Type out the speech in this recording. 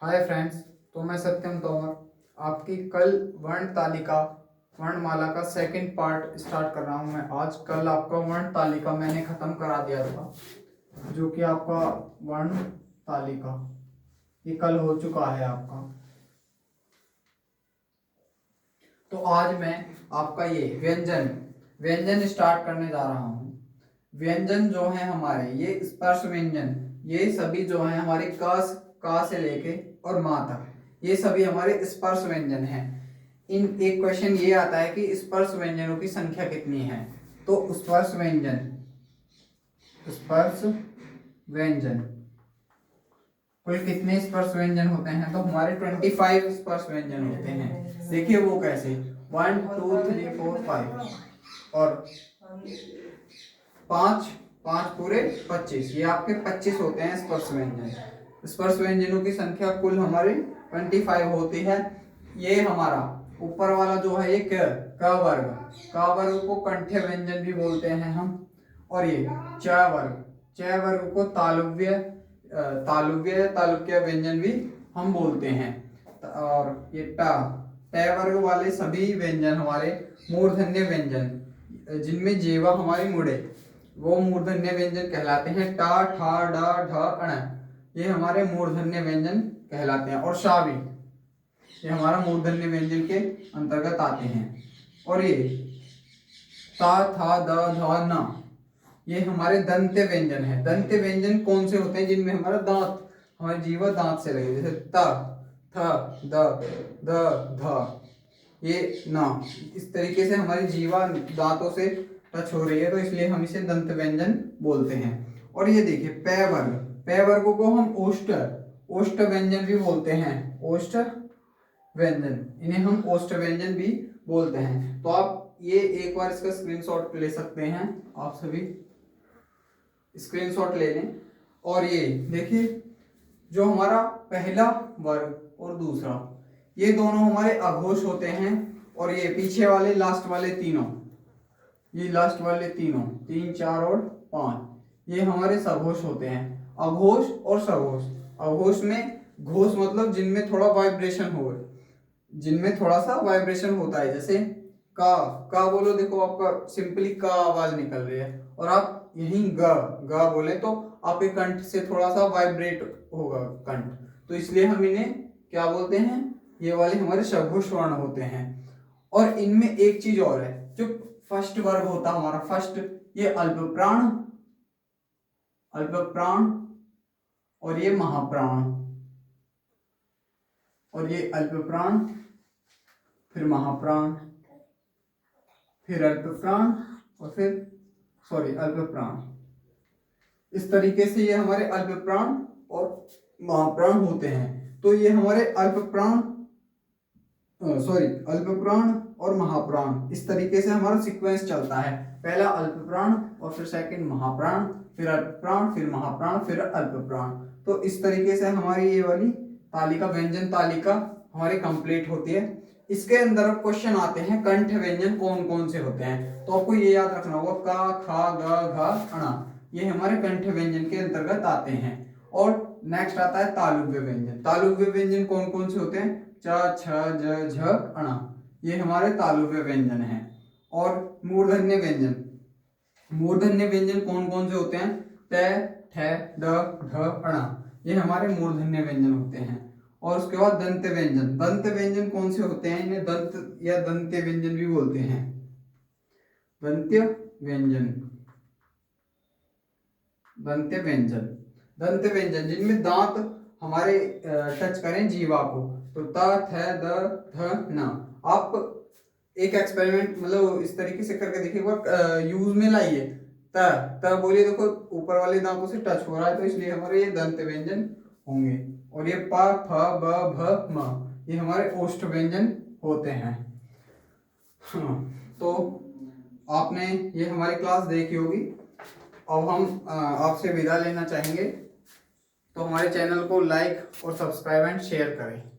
Hi friends, तो मैं सत्यम तोमर आपकी कल वर्णमाला का सेकंड पार्ट स्टार्ट कर रहा हूं। मैं आज कल आपका वर्ण तालिका मैंने ख़त्म करा दिया था, जो कि आपका वर्ण तालिका ये कल हो चुका है आपका। तो आज मैं आपका ये व्यंजन स्टार्ट करने जा रहा हूँ। व्यंजन जो है हमारे ये स्पर्श व्यंजन, ये सभी जो है हमारे का से लेके और माँ तक, ये सभी हमारे स्पर्श व्यंजन हैं। इन एक क्वेश्चन ये आता है कि स्पर्श व्यंजनों की संख्या कितनी है। तो स्पर्श व्यंजन कुल कितने स्पर्श व्यंजन होते हैं? तो हमारे 25 स्पर्श व्यंजन होते हैं। देखिए वो कैसे, 1 2 3 4 5 और 5 5 पूरे 25, ये आपके 25 होते हैं स्पर्श व्यंजन। स्पर्श व्यंजनों की संख्या कुल हमारी 25 होती है। ये हमारा ऊपर वाला जो है ये क वर्ग को कंठ्य व्यंजन भी बोलते हैं हम। और ये च वर्ग को तालुक्य व्यंजन भी हम बोलते हैं। और ये ट वर्ग वाले सभी व्यंजन हमारे मूर्धन्य व्यंजन, जिनमें जेवा हमारी मुड़े, वो मूर्धन्य व्यंजन कहलाते हैं। टा ठा डा ढ अण, ये हमारे मूर्धन्य व्यंजन कहलाते हैं। और शावी, ये हमारा मूर्धन्य व्यंजन के अंतर्गत आते हैं। और ये ता था द ध न, ये हमारे दंत्य व्यंजन है। दंत्य व्यंजन कौन से होते हैं? जिनमें हमारा दांत, हमारे जीवा दांत से लगे, जैसे त थ द ध, ये ना, इस तरीके से हमारी जीवा दांतों से टच हो रही है, तो इसलिए हम इसे दंत व्यंजन बोलते हैं। और ये देखिए पै वर्ग को हम ओष्ठ व्यंजन भी बोलते हैं। ओष्ठ व्यंजन, इन्हें हम ओष्ठ व्यंजन भी बोलते हैं। तो आप ये एक बार इसका स्क्रीनशॉट ले सकते हैं, आप सभी स्क्रीनशॉट ले लें। और ये देखिए, जो हमारा पहला वर्ग और दूसरा, ये दोनों हमारे अघोष होते हैं। और ये पीछे वाले लास्ट वाले तीनों, ये लास्ट वाले तीनों 3 4 और 5, ये हमारे सघोष होते हैं। अघोष और सघोष, अघोष में घोष मतलब जिनमें थोड़ा वाइब्रेशन हो, जिनमें थोड़ा सा वाइब्रेशन होता है। जैसे का बोलो, देखो आपका सिंपली का आवाज निकल रही है, और आप यहीं ग बोले तो आपके कंठ से थोड़ा सा वाइब्रेट होगा कंठ, तो इसलिए हम इन्हें क्या बोलते हैं? ये वाले हमारे सघोष वर्ण होते हैं। और इनमें एक चीज और है, जो फर्स्ट वर्ग होता हमारा फर्स्ट, ये अल्प प्राण और ये महाप्राण, और ये अल्प प्राण, फिर महाप्राण, फिर अल्प प्राण, और फिर अल्प प्राण। इस तरीके से ये हमारे अल्प प्राण और महाप्राण होते हैं। तो ये हमारे अल्प प्राण और महाप्राण, इस तरीके से हमारा सीक्वेंस चलता है। पहला अल्प प्राण, और फिर सेकंड महाप्राण, फिर अल्प प्राण, फिर महाप्राण, फिर अल्प प्राण। तो इस तरीके से हमारी ये वाली तालिका, व्यंजन तालिका हमारी कंप्लीट होती है। इसके अंदर अब क्वेश्चन आते हैं, कंठ व्यंजन कौन कौन से होते हैं? तो आपको ये याद रखना होगा, का खा ग घ अण, ये हमारे कंठ व्यंजन के अंतर्गत आते हैं। और नेक्स्ट आता है तालुव्य व्यंजन। तालुव्य व्यंजन कौन कौन से होते हैं? च छ ज झ अण, ये हमारे तालुव्य व्यंजन हैं। और मूर्धन्य व्यंजन कौन कौन से होते हैं? त ठ ड ढ अण, ये हमारे मूर्धन्य व्यंजन होते हैं। और उसके बाद दंत व्यंजन कौन से होते हैं? इन्हें दंत या दंत्य व्यंजन भी बोलते हैं। दंत्य व्यंजन जिनमें दांत हमारे टच करें जीवा को, तो त थ द ध न। आप एक एक्सपेरिमेंट मतलब इस तरीके से करके देखिए, एक बार यूज में लाइए, त बोलिए, देखो ऊपर वाले दांतों से टच हो रहा है, तो इसलिए हमारे ये दंत व्यंजन होंगे। और ये प फ ब भ म, ये हमारे ओष्ठ व्यंजन होते हैं। हाँ, तो आपने ये हमारी क्लास देखी होगी। अब हम आपसे विदा लेना चाहेंगे, तो हमारे चैनल को लाइक और सब्सक्राइब एंड शेयर करें।